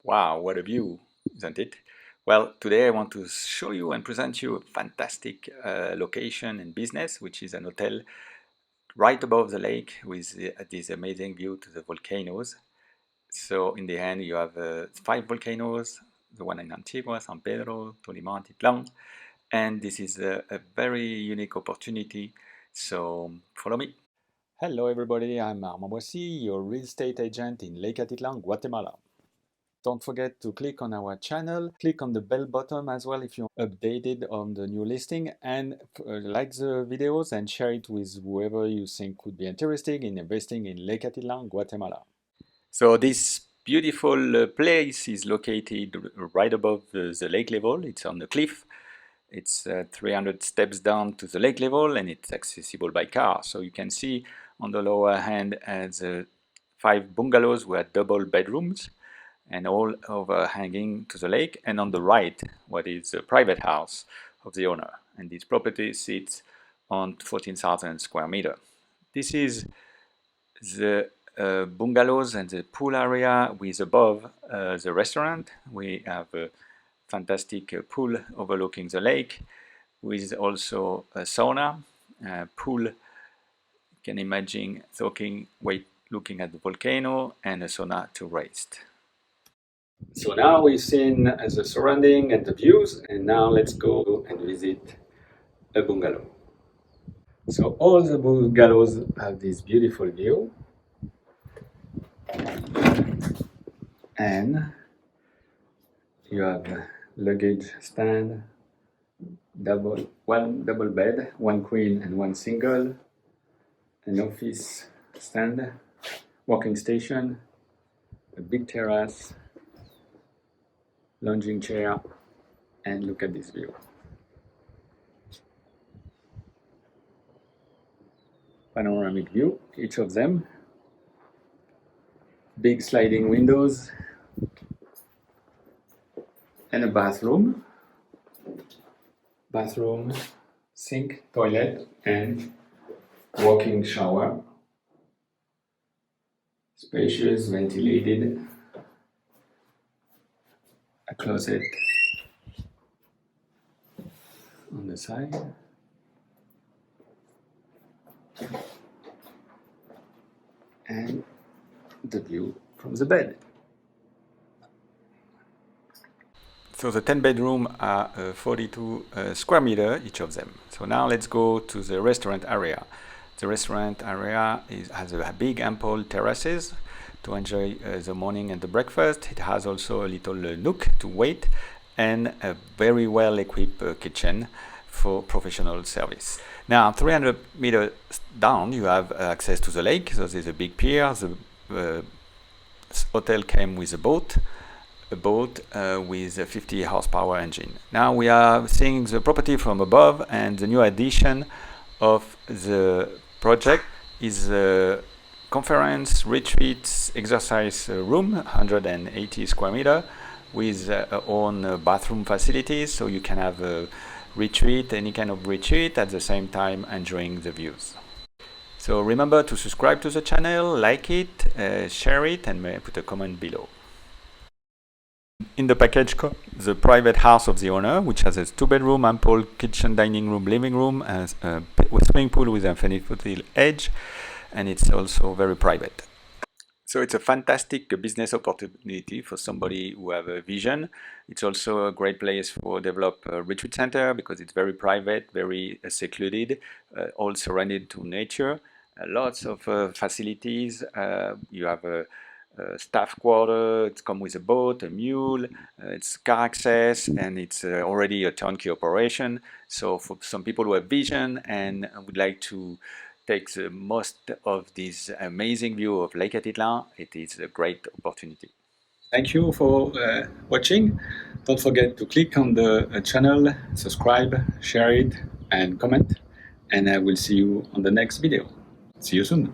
Wow, what a view, isn't it? Well, today I want to show you and present you a fantastic location and business, which is an hotel right above the lake with this amazing view to the volcanoes. So in the end, you have 5 volcanoes, the one in Antigua, San Pedro, Tolima, Atitlan, and this is a very unique opportunity. So follow me. Hello everybody, I'm Armand Boissy, your real estate agent in Lake Atitlan, Guatemala. Don't forget to click on our channel, click on the bell button as well if you're updated on the new listing, and like the videos and share it with whoever you think would be interested in investing in Lake Atitlan, Guatemala. So this beautiful place is located right above the lake level. It's on the cliff. It's 300 steps down to the lake level, and it's accessible by car. So you can see on the lower hand the 5 bungalows with double bedrooms and all overhanging to the lake, and on the right what is a private house of the owner, and this property sits on 14,000 square meter. This is the bungalows and the pool area with above the restaurant. We have a fantastic pool overlooking the lake with also a sauna, pool, you can imagine looking at the volcano, and a sauna to rest. So now we've seen the surrounding and the views, and now let's go and visit a bungalow. So all the bungalows have this beautiful view, and you have a luggage stand, one double bed, one queen and one single, an office stand, walking station, a big terrace, lounging chair, and look at this view. Panoramic view, each of them. Big sliding windows, and a bathroom, sink, toilet, and walk-in shower. Spacious, ventilated, a closet on the side, and the view from the bed. So the 10 bedroom are 42 square meter each of them. So now let's go to the restaurant area. The restaurant area has a big ample terraces to enjoy the morning and the breakfast. It has also a little nook to wait, and a very well equipped kitchen for professional service. Now 300 meters down you have access to the lake. So there's a big pier. The hotel came with a boat with a 50 horsepower engine. Now we are seeing the property from above, and the new addition of the project is a conference, retreats, exercise room, 180 square meter, with own bathroom facilities, so you can have a retreat, any kind of retreat, at the same time enjoying the views. So remember to subscribe to the channel, like it, share it, and put a comment below. In the package, the private house of the owner, which has a 2-bedroom, ample kitchen, dining room, living room, and a swimming pool with a infinity edge, and it's also very private. So it's a fantastic business opportunity for somebody who have a vision. It's also a great place for develop a retreat center because it's very private, very secluded, all surrounded to nature. Lots of facilities. You have a staff quarter, it's come with a boat, a mule, it's car access, and it's already a turnkey operation. So for some people who have vision and would like to take the most of this amazing view of Lake Atitlan, it is a great opportunity. Thank you for watching. Don't forget to click on the channel, subscribe, share it, and comment. And I will see you on the next video. See you soon.